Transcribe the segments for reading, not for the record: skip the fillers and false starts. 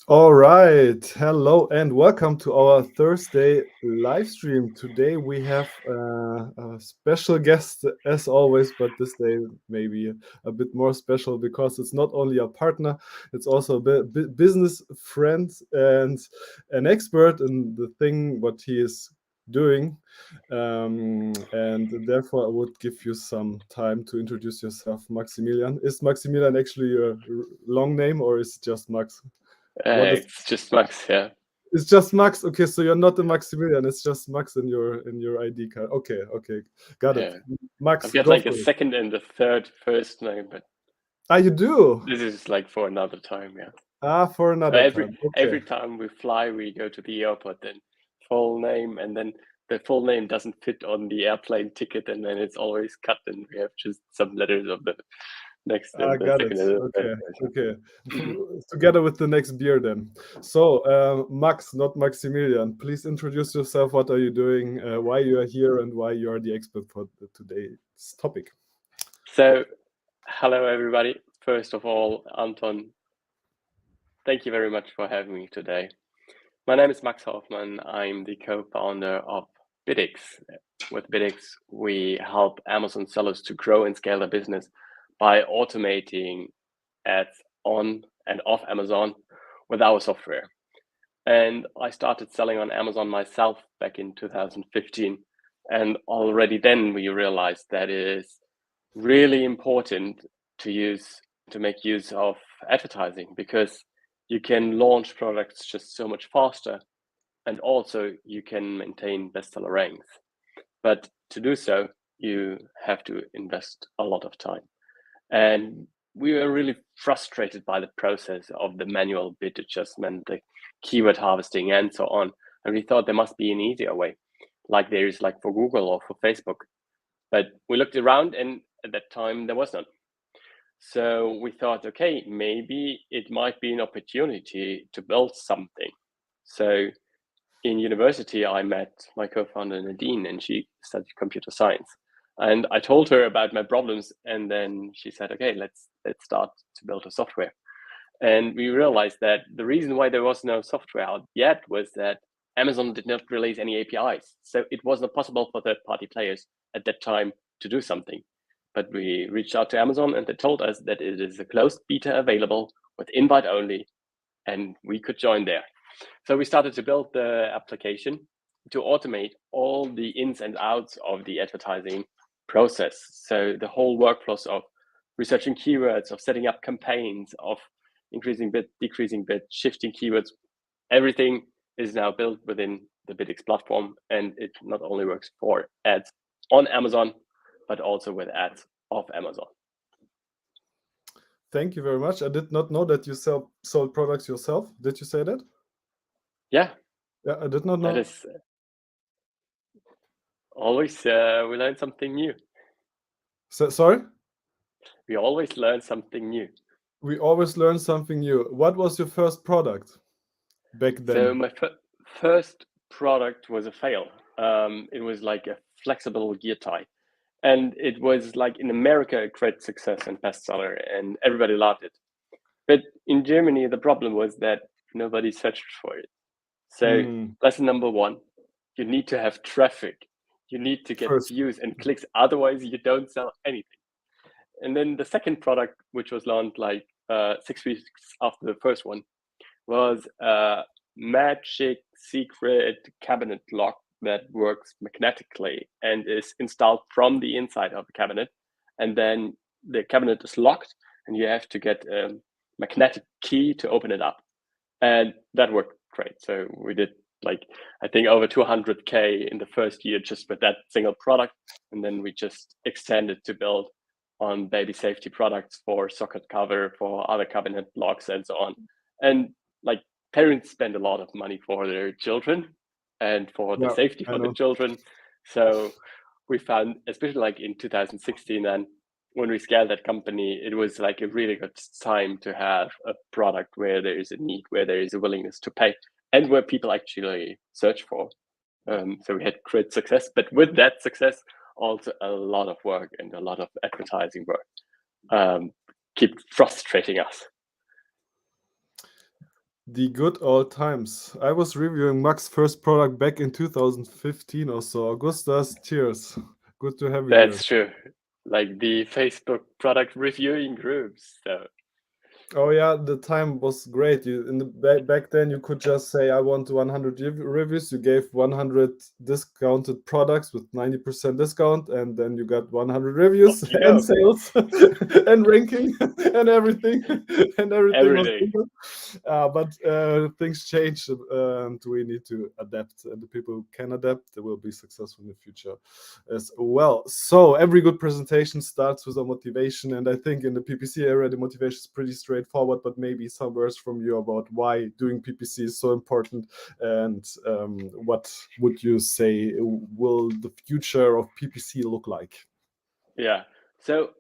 All right. Hello and welcome to our Thursday live stream. Today we have a special guest as always, but this day maybe a bit more special because it's not only a partner, it's also a business friend and an expert in the thing what he is doing. And therefore I would give you some time to introduce yourself, Maximilian. Is Maximilian actually your long name or is it just Max? What is It's just Max, yeah. It's just Max. Okay, so you're not the Maximilian. It's just Max in your ID card. Okay, okay, got it. Yeah. I've Max, got go like a for it. second and a third first name, but Ah, you do? this is like for another time, yeah. Ah, for So another every time. Okay. every time we fly, we go to the airport, then full name, and then the full name doesn't fit on the airplane ticket, and then it's always cut, and we have just some letters of the next Ah, and the got it. second and the third Okay, person. okay. Together with the next beer, then. So, Max, not Maximilian. Please introduce yourself. What are you doing? Why you are here, and why you are the expert for today's topic. So, hello everybody. First of all, Anton, thank you very much for having me today. My name is Max Hoffman. I'm the co-founder of BidX. With BidX, we help Amazon sellers to grow and scale their business by automating ads on and off Amazon with our software. And I started selling on Amazon myself back in 2015. And already then we realized that it is really important to make use of advertising because you can launch products just so much faster, and also you can maintain bestseller ranks. But to do so, you have to invest a lot of time. And we were really frustrated by the process of the manual bid adjustment, the keyword harvesting, and so on. And we thought there must be an easier way, like there is like for Google or for Facebook. But we looked around, and at that time there was none. So we thought, okay, maybe it might be an opportunity to build something. So in university, I met my co-founder Nadine, and she studied computer science. And I told her about my problems, and then she said, "Okay, let's start to build a software." And we realized that the reason why there was no software out yet was that Amazon did not release any APIs, so it was not possible for third-party players at that time to do something. But we reached out to Amazon, and they told us that it is a closed beta available with invite only, and we could join there. So we started to build the application to automate all the ins and outs of the advertising process. So the whole workflows of researching keywords, of setting up campaigns, of increasing bid, decreasing bid, shifting keywords, everything is now built within the BidX platform. And it not only works for ads on Amazon, but also with ads off Amazon. Thank you very much. I did not know that you sold products yourself. Did you say that? Yeah, Yeah, I did not that know. is always, we learn something new. Sorry? We always learn something new. We always learn something new. What was your first product back So then? my first product was a fail. It was like a flexible gear tie, and it was like in America a great success and bestseller, and everybody loved it. But in Germany, the problem was that nobody searched for it. So Hmm. lesson number one: you need to have traffic. You need to get First. views and clicks. Otherwise, you don't sell anything. And then the second product, which was launched like 6 weeks after the first one, was a magic secret cabinet lock that works magnetically and is installed from the inside of the cabinet. And then the cabinet is locked, and you have to get a magnetic key to open it up. And that worked great. So we did like, I think over 200K in the first year just with that single product. And then we just extended to build on baby safety products for socket cover, for other cabinet locks, and so on. And like parents spend a lot of money for their children and for the Yeah, safety I for the know. children. So we found, especially like in 2016, and when we scaled that company, it was like a really good time to have a product where there is a need, where there is a willingness to pay, and where people actually search for. So we had great success, but with that success, also a lot of work and a lot of advertising work keep frustrating us. The good old times. I was reviewing Max's first product back in 2015 or so. Augustus, cheers. Good to have you here. That's true. Like the Facebook product reviewing groups. So Oh yeah, the time was great. You in the back then you could just say I want 100 reviews. You gave 100 discounted products with 90% discount, and then you got 100 off reviews you and go. sales and ranking and everything, and everything was Everything. good. But things change, and we need to adapt. And the people who can adapt, they will be successful in the future as well. So every good presentation starts with a motivation, and I think in the PPC area, the motivation is pretty straightforward. But maybe some words from you about why doing PPC is so important, and what would you say will the future of PPC look like? Yeah. So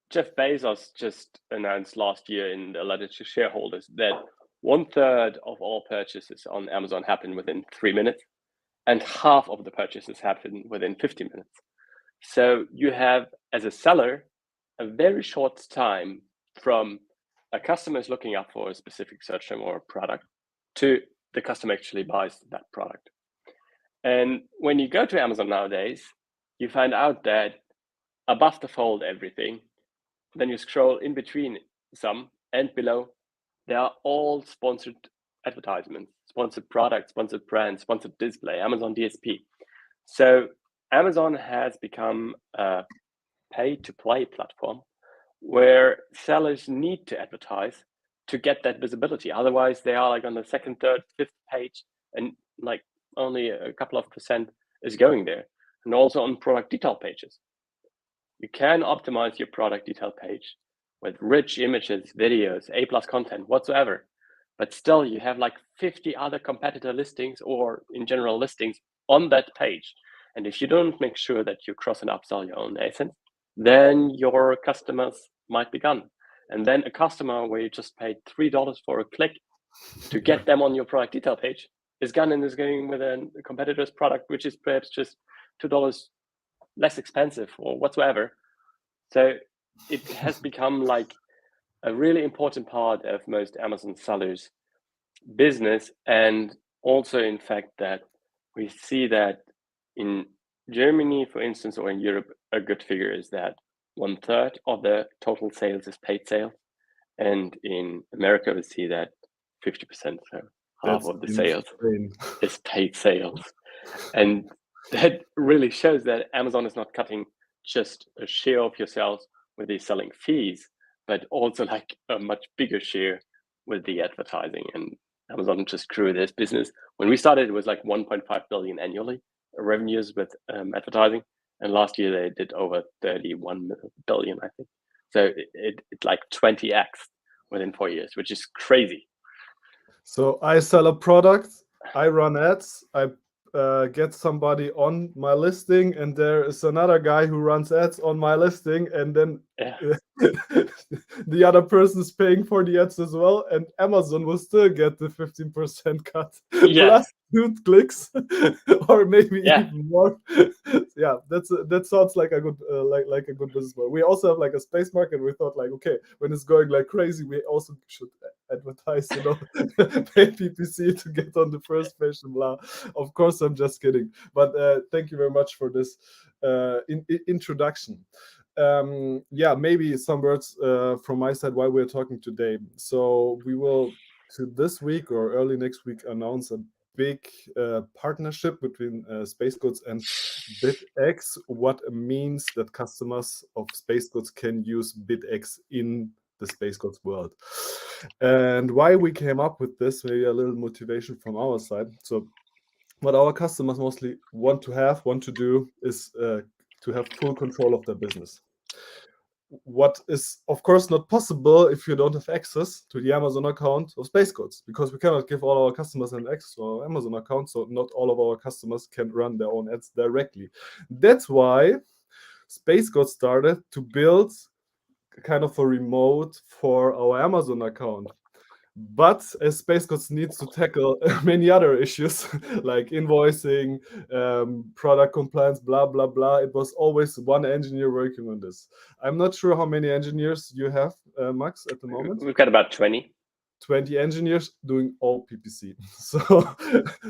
Jeff Bezos just announced last year in a letter to shareholders that 1/3 of all purchases on Amazon happen within 3 minutes, and half of the purchases happen within 50 minutes. So you have, as a seller, a very short time from a customer is looking up for a specific search term or a product to the customer actually buys that product. And when you go to Amazon nowadays, you find out that above the fold everything, then you scroll in between some and below, they are all sponsored advertisements, sponsored products, sponsored brands, sponsored display, Amazon DSP. So Amazon has become a pay-to-play platform where sellers need to advertise to get that visibility. Otherwise, they are like on the second, third, fifth page, and like only a couple of percent is going there. And also on product detail pages. You can optimize your product detail page with rich images, videos, A+ content, whatsoever. But still, you have like 50 other competitor listings or in general listings on that page. And if you don't make sure that you cross and upsell your own ASINs, then your customers might be gone. And then a customer where you just paid $3 for a click to get them on your product detail page is gone and is going with a competitor's product, which is perhaps just $2 less expensive or whatsoever. So it has become like a really important part of most Amazon sellers' business. And also, in fact, that we see that in Germany, for instance, or in Europe, a good figure is that 1/3 of the total sales is paid sales. And in America, we see that 50%, so half That's of the sales insane. is paid sales. And that really shows that Amazon is not cutting just a share of your sales with the selling fees, but also like a much bigger share with the advertising. And Amazon just grew this business. When we started, it was like 1.5 billion annually revenues with advertising, and last year they did over 31 billion, I think. So it like 20x within 4 years, which is crazy. So I sell a product, I run ads, I get somebody on my listing, and there is another guy who runs ads on my listing, and then Yeah. the other person is paying for the ads as well, and Amazon will still get the 15% cut Yes. plus 2 clicks, or maybe Yeah. even more. Yeah, that sounds like a good like a good business model. We also have like a space market. We thought like, okay, when it's going like crazy, we also should advertise, pay PPC to get on the first page and blah. Of course, I'm just kidding. But thank you very much for this introduction. Yeah, maybe some words from my side why we're talking today. So we will to this week or early next week announce a big partnership between SpaceGoats and BidX. What means that customers of SpaceGoats can use BidX in the SpaceGoats world. And why we came up with this, maybe a little motivation from our side. So what our customers mostly want to do is to have full control of their business. What is of course not possible if you don't have access to the Amazon account of SpaceGoats, because we cannot give all our customers an access to our Amazon account, so not all of our customers can run their own ads directly. That's why SpaceGoats started to build kind of a remote for our Amazon account. But as SpaceGoats needs to tackle many other issues like invoicing, product compliance, blah, blah, blah, it was always one engineer working on this. I'm not sure how many engineers you have, Max, at the moment. We've got about 20. 20 engineers doing all PPC. So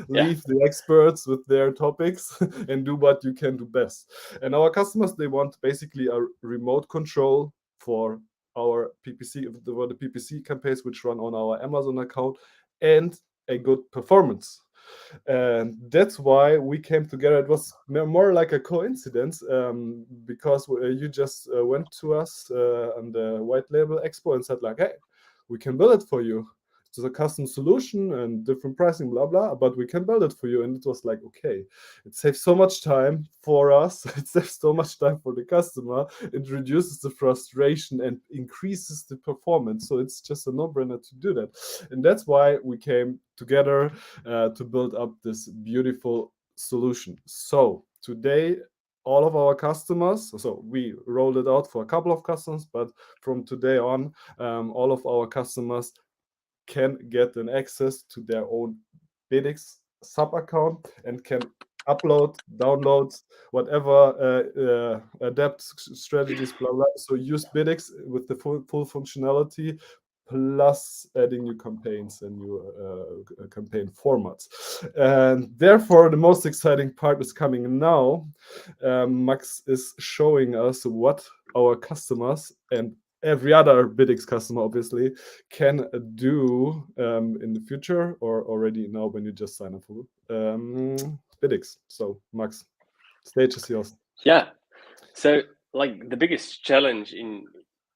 Yeah. leave the experts with their topics and do what you can do best. And our customers, they want basically a remote control for our PPC, for the PPC campaigns which run on our Amazon account, and a good performance. And that's why we came together. It was more like a coincidence, because you just went to us on the White Label Expo and said like, hey, we can build it for you. It's a custom solution and different pricing, blah blah, but we can build it for you. And it was like, okay, it saves so much time for us, it saves so much time for the customer, it reduces the frustration and increases the performance. So it's just a no-brainer to do that. And that's why we came together to build up this beautiful solution. So today, all of our customers, so we rolled it out for a couple of customers, but from today on, all of our customers can get an access to their own BidX sub account and can upload, download, whatever adapt strategies, blah blah. So use BidX with the full functionality, plus adding new campaigns and new campaign formats. And therefore, the most exciting part is coming now. Max is showing us what our customers and every other BidX customer, obviously, can do in the future or already now when you just sign up for BidX. So, Max, stage is yours. Yeah. So, like, the biggest challenge in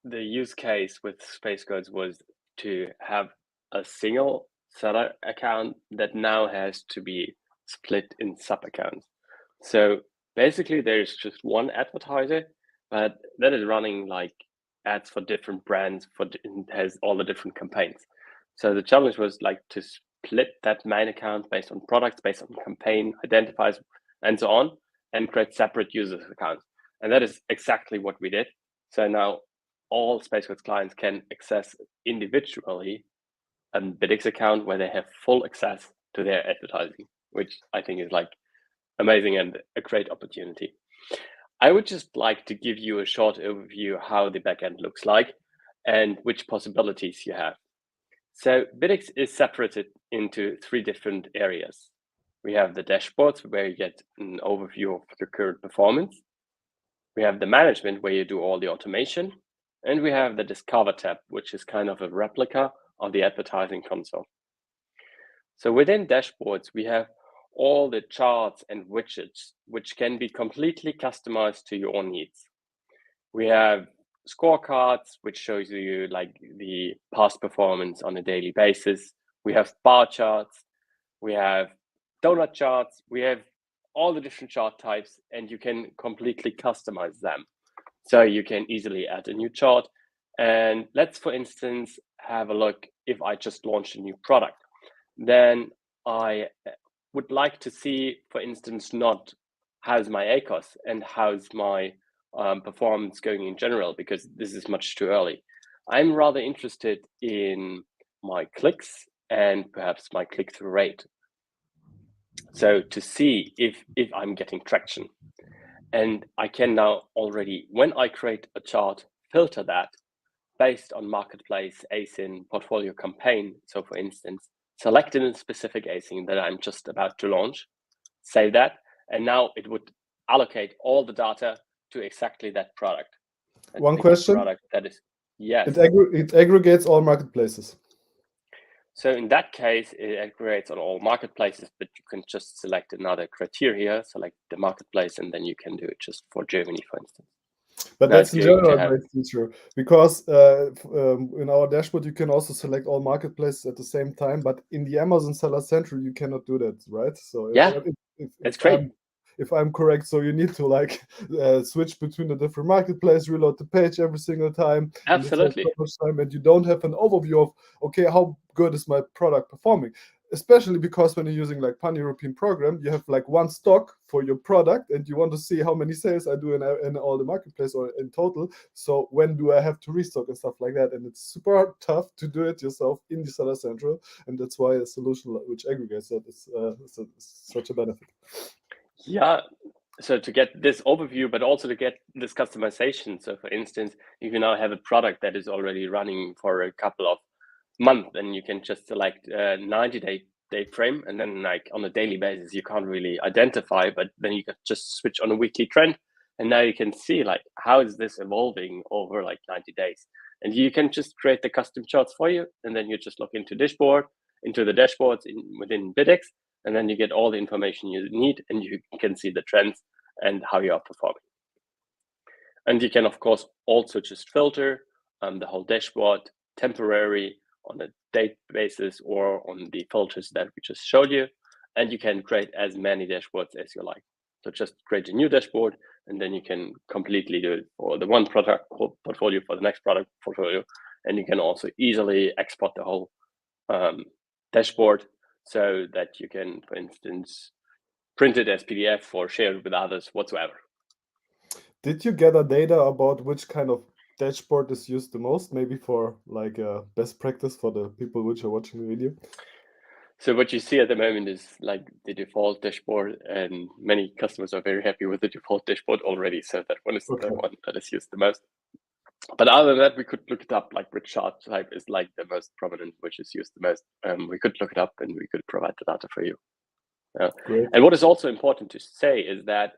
the use case with SPACEGOATS was to have a single seller account that now has to be split in sub accounts. So basically, there's just one advertiser, but that is running like ads for different brands, and has all the different campaigns. So the challenge was like to split that main account based on products, based on campaign identifiers, and so on, and create separate users accounts. And that is exactly what we did. So now all SPACEGOATS clients can access individually a BidX account where they have full access to their advertising, which I think is like amazing and a great opportunity. I would just like to give you a short overview how the backend looks like and which possibilities you have. So BidX is separated into 3 different areas. We have the dashboards where you get an overview of your current performance. We have the management where you do all the automation. And we have the Discover tab, which is kind of a replica of the advertising console. So within dashboards, we have all the charts and widgets, which can be completely customized to your own needs. We have scorecards, which shows you like the past performance on a daily basis. We have bar charts, we have donut charts, we have all the different chart types, and you can completely customize them. So you can easily add a new chart. And let's, for instance, have a look if I just launched a new product. Then I would like to see, for instance, not how's my ACOS and how's my performance going in general, because this is much too early. I'm rather interested in my clicks and perhaps my click-through rate. So to see if I'm getting traction. And I can now already, when I create a chart, filter that based on marketplace, ASIN, portfolio campaign. So for instance, select a specific ASIN that I'm just about to launch, save that, and now it would allocate all the data to exactly that product. And One question. Product that is, yes. It aggregates all marketplaces. So in that case, it aggregates on all marketplaces, but you can just select another criteria, select the marketplace, and then you can do it just for Germany, for instance. But that's in general a great feature, because in our dashboard, you can also select all marketplaces at the same time, but in the Amazon Seller Central, you cannot do that, right? So that's great. If I'm correct, so you need to like switch between the different marketplaces, reload the page every single time. Absolutely. And so much time, and you don't have an overview of, okay, how good is my product performing? Especially because when you're using like pan-European program, you have like one stock for your product, and you want to see how many sales I do in all the marketplace or in total. So when do I have to restock and stuff like that? And it's super tough to do it yourself in the Seller Central, and that's why a solution which aggregates that is such a benefit. Yeah. So to get this overview, but also to get this customization. So for instance, if you now have a product that is already running for a couple of month, then you can just select a 90-day frame, and then like on a daily basis you can't really identify, but then you can just switch on a weekly trend, and now you can see like how is this evolving over like 90 days, and you can just create the custom charts for you, and then you just log into the dashboards within BidX, and then you get all the information you need, and you can see the trends and how you are performing. And you can of course also just filter the whole dashboard temporary on a date basis or on the filters that we just showed you, and you can create as many dashboards as you like. So just create a new dashboard, and then you can completely do it for the one product portfolio, for the next product portfolio, and you can also easily export the whole dashboard so that you can, for instance, print it as PDF or share it with others whatsoever. Did you gather data about which kind of dashboard is used the most, maybe for like a best practice for the people which are watching the video? So what you see at the moment is like the default dashboard, and many customers are very happy with the default dashboard already. So that one is the one that is used the most. But other than that, we could look it up, like which chart type is like the most prominent, which is used the most. We could look it up and we could provide the data for you. Great. And what is also important to say is that,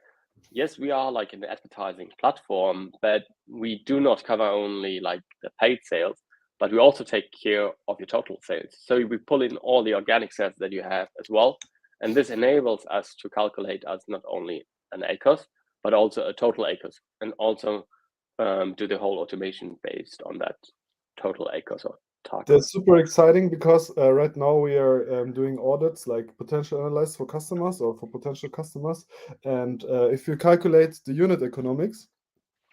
yes, we are like an advertising platform, but we do not cover only like the paid sales, but we also take care of your total sales. So we pull in all the organic sales that you have as well. And this enables us to calculate as not only an ACOS, but also a total ACOS, and also do the whole automation based on that total ACOS or target. That's super exciting because right now we are doing audits, like potential analysis for customers or for potential customers. And if you calculate the unit economics,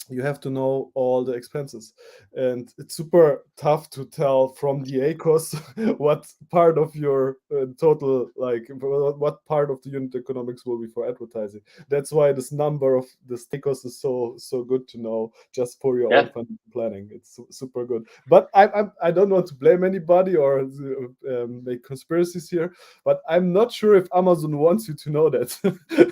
you have to know all the expenses, and it's super tough to tell from the ACOS what part of your total, like what part of the unit economics will be for advertising. That's why this number of this ACOS is so good to know just for your own financial planning. It's super good. But I don't want to blame anybody or make conspiracies here, but I'm not sure if Amazon wants you to know that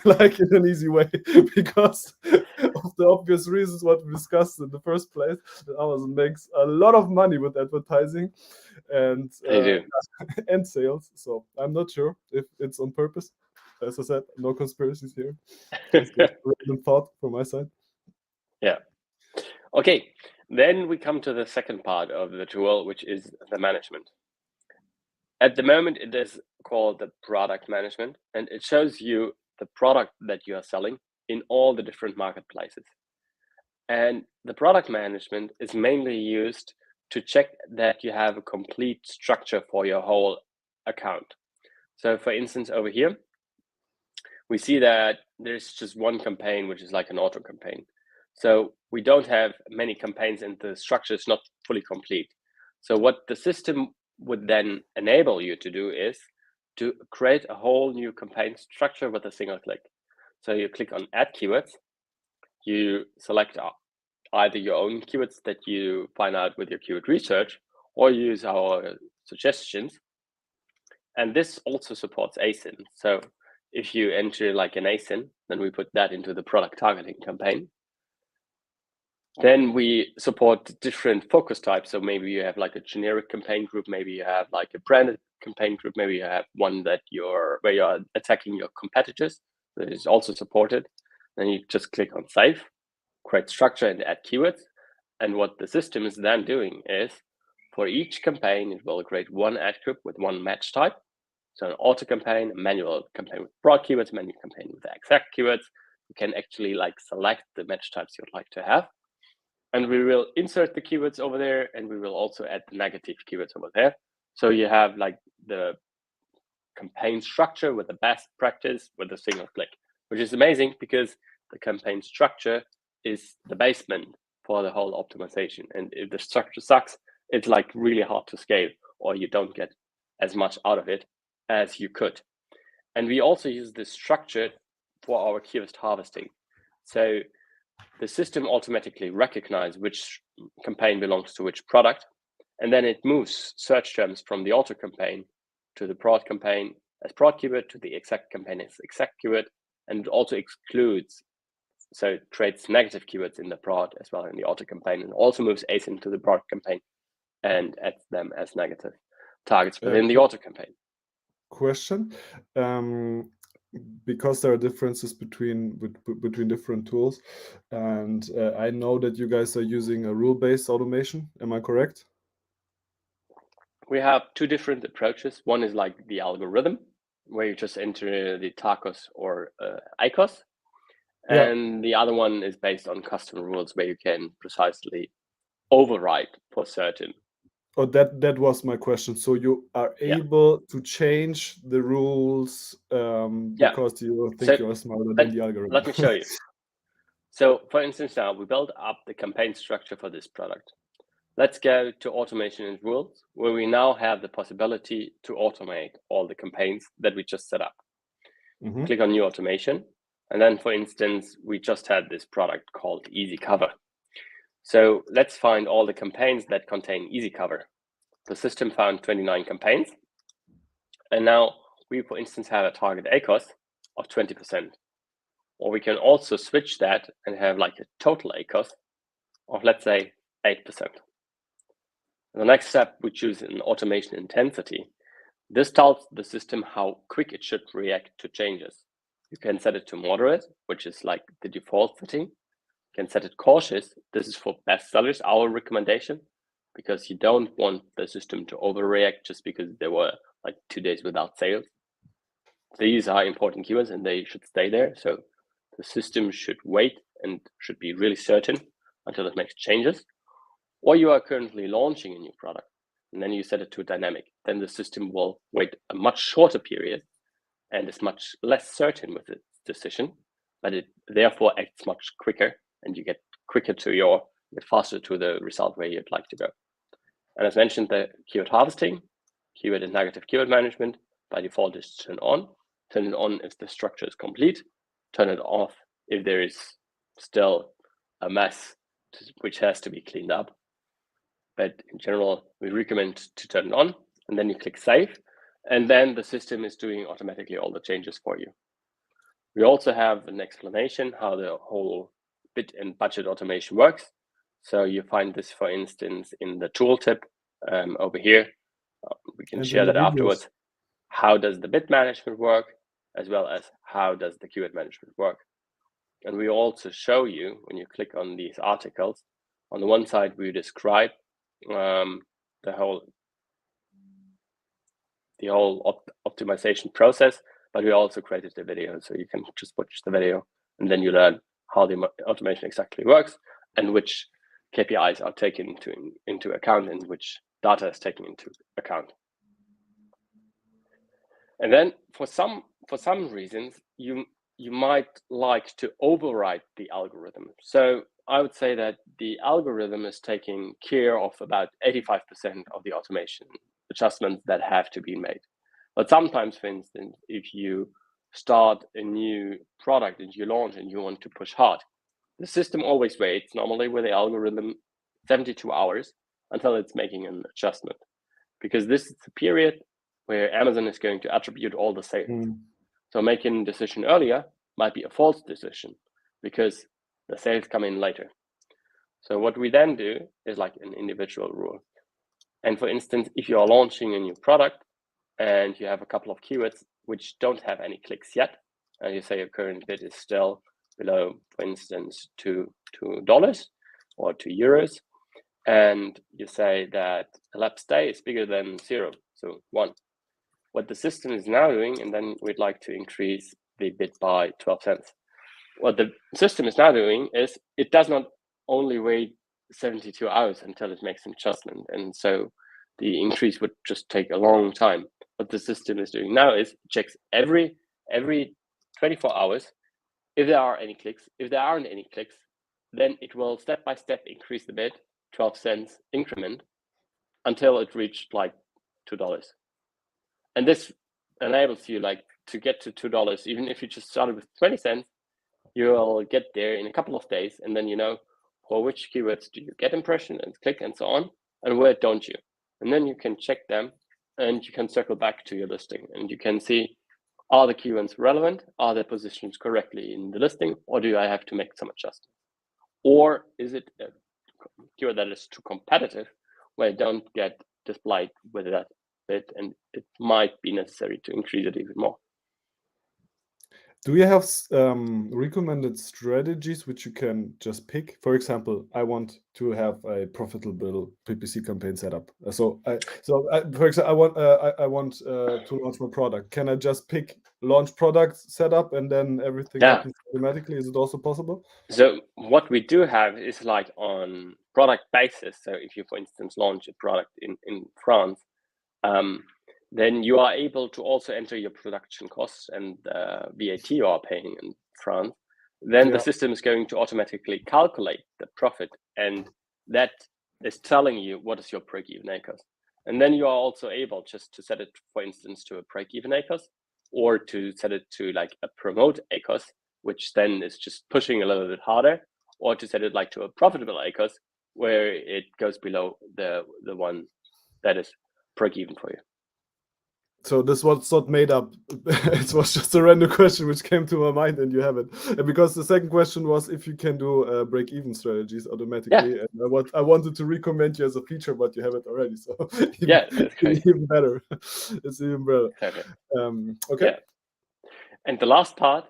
like in an easy way, because of the obvious reasons what we discussed in the first place, that Amazon makes a lot of money with advertising and and sales. So I'm not sure if it's on purpose. As I said, no conspiracies here. Just a random thought from my side. Yeah. Okay. Then we come to the second part of the tool, which is the management. At the moment, it is called the product management, and it shows you the product that you are selling in all the different marketplaces. And the product management is mainly used to check that you have a complete structure for your whole account. So for instance, over here, we see that there's just one campaign, which is like an auto campaign. So we don't have many campaigns and the structure is not fully complete. So what the system would then enable you to do is to create a whole new campaign structure with a single click. So you click on Add Keywords, you select either your own keywords that you find out with your keyword research, or use our suggestions. And this also supports ASIN. So if you enter like an ASIN, then we put that into the product targeting campaign. Then we support different focus types. So maybe you have like a generic campaign group, maybe you have like a branded campaign group, maybe you have one that where you're attacking your competitors. That is also supported. Then you just click on Save, create structure, and add keywords. And what the system is then doing is, for each campaign, it will create one ad group with one match type. So an auto campaign, a manual campaign with broad keywords, manual campaign with the exact keywords. You can actually like select the match types you'd like to have. And we will insert the keywords over there, and we will also add the negative keywords over there. So you have like the campaign structure with the best practice with a single click, which is amazing because the campaign structure is the basement for the whole optimization. And if the structure sucks, it's like really hard to scale, or you don't get as much out of it as you could. And we also use this structure for our keyword harvesting. So the system automatically recognizes which campaign belongs to which product, and then it moves search terms from the auto campaign to the broad campaign as broad keyword, to the exact campaign as exact keyword, and it also excludes, so it creates negative keywords in the broad as well in the auto campaign, and also moves ASIN to the broad campaign and adds them as negative. targets within the auto campaign. Question. Because there are differences between different tools, and I know that you guys are using a rule-based automation. Am I correct? We have two different approaches. One is like the algorithm, where you just enter the TACOS or ICOS. And the other one is based on custom rules, where you can precisely override for certain. Oh, that was my question. So you are able to change the rules because you think you're smarter than the algorithm. Let me show you. So for instance, now we built up the campaign structure for this product. Let's go to automation and rules, where we now have the possibility to automate all the campaigns that we just set up. Click on new automation. And then, for instance, we just had this product called Easy Cover. So let's find all the campaigns that contain Easy Cover. The system found 29 campaigns. And now we, for instance, have a target ACOS of 20%. Or we can also switch that and have like a total ACOS of, let's say, 8%. And the next step, we choose an automation intensity. This tells the system how quick it should react to changes. You can set it to moderate, which is like the default setting. You can set it cautious. This is for best sellers, our recommendation, because you don't want the system to overreact just because there were like 2 days without sales. These are important keywords and they should stay there. So the system should wait and should be really certain until it makes changes. Or you are currently launching a new product and then you set it to dynamic. Then the system will wait a much shorter period and is much less certain with its decision, but it therefore acts much quicker and you get faster to the result where you'd like to go. And as mentioned, the keyword harvesting, keyword and negative keyword management by default is turned on. Turn it on if the structure is complete. Turn it off if there is still a mess which has to be cleaned up. But in general, we recommend to turn it on, and then you click save, and then the system is doing automatically all the changes for you. We also have an explanation how the whole bid and budget automation works. So you find this, for instance, in the tooltip over here. We can share that afterwards. How does the bid management work, as well as how does the keyword management work? And we also show you, when you click on these articles, on the one side, we describe the whole optimization process, but we also created the video, so you can just watch the video and then you learn how the automation exactly works and which KPIs are taken into account and which data is taken into account. And then for some reasons, you might like to override the algorithm. So I would say that the algorithm is taking care of about 85% of the automation adjustments that have to be made. But sometimes, for instance, if you start a new product and you launch and you want to push hard, the system always waits, normally with the algorithm, 72 hours until it's making an adjustment. Because this is the period where Amazon is going to attribute all the sales. So making a decision earlier might be a false decision because the sales come in later. So what we then do is like an individual rule. And for instance, if you are launching a new product and you have a couple of keywords which don't have any clicks yet, and you say your current bid is still below, for instance, $2 or €2, and you say that elapsed day is bigger than 0, so 1. What the system is now doing, and then we'd like to increase the bid by 12 cents. What the system is now doing is it does not only wait 72 hours until it makes an adjustment. And so the increase would just take a long time. What the system is doing now is it checks every 24 hours if there are any clicks. If there aren't any clicks, then it will step by step increase the bid, 12 cents increment, until it reached like $2. And this enables you like to get to $2, even if you just started with 20 cents, you'll get there in a couple of days, and then you know for which keywords do you get impression and click and so on, and where don't you. And then you can check them and you can circle back to your listing and you can see, are the keywords relevant? Are they positioned correctly in the listing, or do I have to make some adjustments? Or is it a keyword that is too competitive where I don't get displayed with that bit, and it might be necessary to increase it even more. Do you have recommended strategies which you can just pick? For example, I want to have a profitable PPC campaign set up. For example, I want to launch my product. Can I just pick launch product setup and then everything happens automatically? Is it also possible? So what we do have is like on product basis. So if you, for instance, launch a product in France, then you are able to also enter your production costs and VAT you are paying in France. Then the system is going to automatically calculate the profit, and that is telling you what is your break-even ACOS. And then you are also able just to set it, for instance, to a break-even ACOS, or to set it to like a promote ACOS, which then is just pushing a little bit harder, or to set it like to a profitable ACOS, where it goes below the one that is break-even for you. So this was not made up. It was just a random question which came to my mind, and you have it. And because the second question was if you can do break-even strategies automatically, and I wanted to recommend you as a feature, but you have it already. So that's great. Even better. It's even better. Okay. Okay. Yeah. And the last part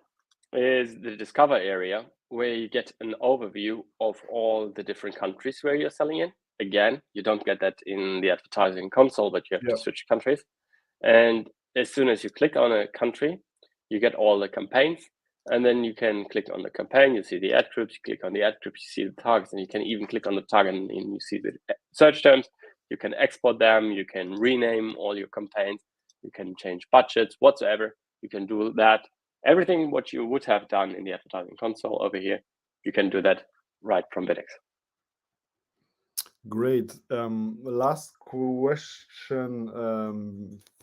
is the discover area, where you get an overview of all the different countries where you're selling in. Again, you don't get that in the advertising console, but you have to switch countries. And as soon as you click on a country, you get all the campaigns, and then you can click on the campaign, you see the ad groups, you click on the ad groups, you see the targets, and you can even click on the target and you see the search terms. You can export them, you can rename all your campaigns, you can change budgets, whatsoever. You can do that. Everything what you would have done in the advertising console over here, you can do that right from BidX. Great. Last question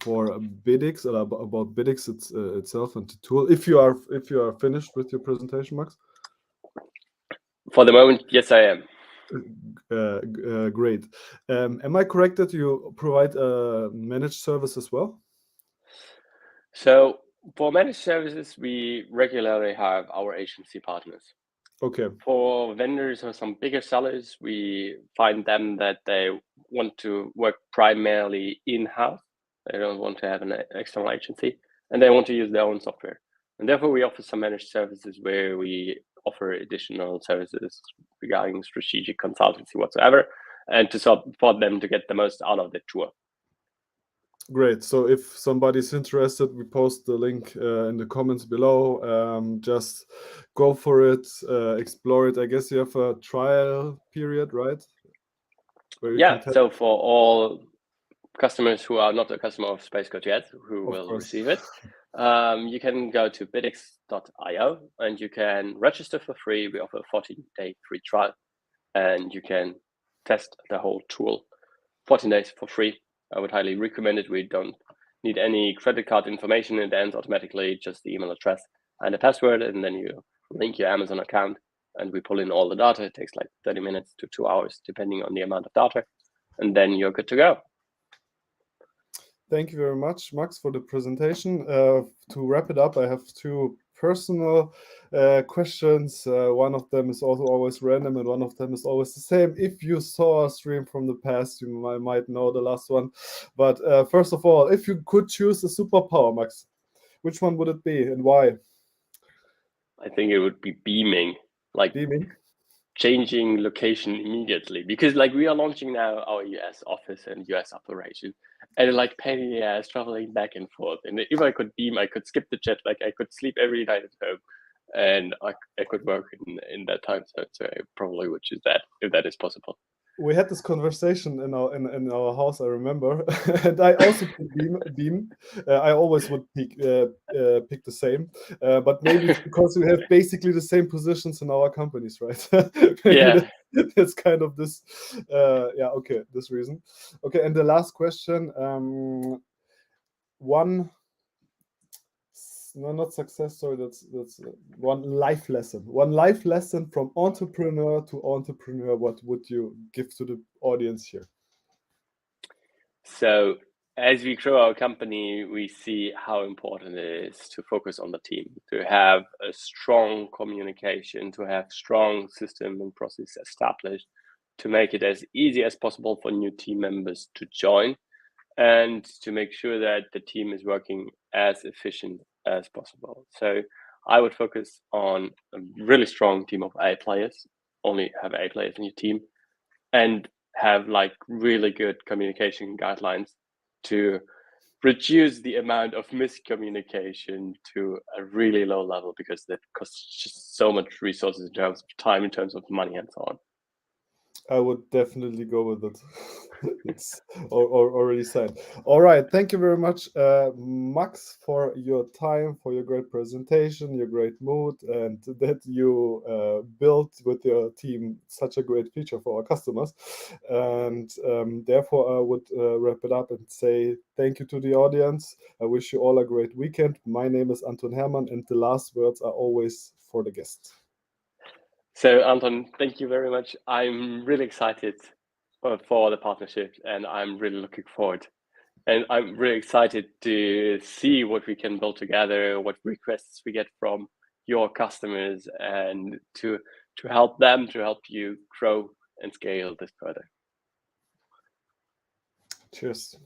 for BidX, about BidX itself and the tool. If you are finished with your presentation, Max. For the moment, yes, I am. Great. Am I correct that you provide a managed service as well? So for managed services, we regularly have our agency partners. Okay. For vendors or some bigger sellers, we find them that they want to work primarily in-house. They don't want to have an external agency, and they want to use their own software. And therefore, we offer some managed services where we offer additional services regarding strategic consultancy whatsoever, and to support them to get the most out of the tour. Great. So if somebody's interested, we post the link in the comments below. Just go for it, explore it. I guess you have a trial period, right? So for all customers who are not a customer of SPACEGOATS yet, who will receive it, you can go to bidx.io and you can register for free. We offer a 14-day free trial, and you can test the whole tool 14 days for free. I would highly recommend it. We don't need any credit card information. It ends automatically, just the email address and a password, and then you link your Amazon account and we pull in all the data. It takes like 30 minutes to 2 hours, depending on the amount of data, and then you're good to go. Thank you very much, Max, for the presentation. To wrap it up, I have two personal questions. One of them is also always random, and one of them is always the same. If you saw a stream from the past, you might know the last one. But first of all, if you could choose a superpower, Max, which one would it be and why? I think it would be beaming, like beaming, changing location immediately, because like we are launching now our US office and US operation, and like pain in the ass traveling back and forth. And if I could beam, I could skip the jet, like I could sleep every night at home, and I could work in that time. So I probably would choose that if that is possible. We had this conversation in our house, I remember, and I also picked beam. I always would pick the same, but maybe it's because we have basically the same positions in our companies, right? That's kind of this. Okay, this reason. Okay, and the last question. Not success story. That's one life lesson. One life lesson from entrepreneur to entrepreneur. What would you give to the audience here? So as we grow our company, we see how important it is to focus on the team, to have a strong communication, to have strong system and process established, to make it as easy as possible for new team members to join, and to make sure that the team is working as efficient as possible. So I would focus on a really strong team of A players, only have A players in your team, and have like really good communication guidelines to reduce the amount of miscommunication to a really low level, because that costs just so much resources in terms of time, in terms of money, and so on. I would definitely go with it. It's already said. All right. Thank you very much, Max, for your time, for your great presentation, your great mood, and that you built with your team such a great feature for our customers. And therefore, I would wrap it up and say thank you to the audience. I wish you all a great weekend. My name is Anton Hermann, and the last words are always for the guest. So, Anton, thank you very much. I'm really excited for the partnership, and I'm really looking forward. And I'm really excited to see what we can build together, what requests we get from your customers, and to help them, to help you grow and scale this further. Cheers.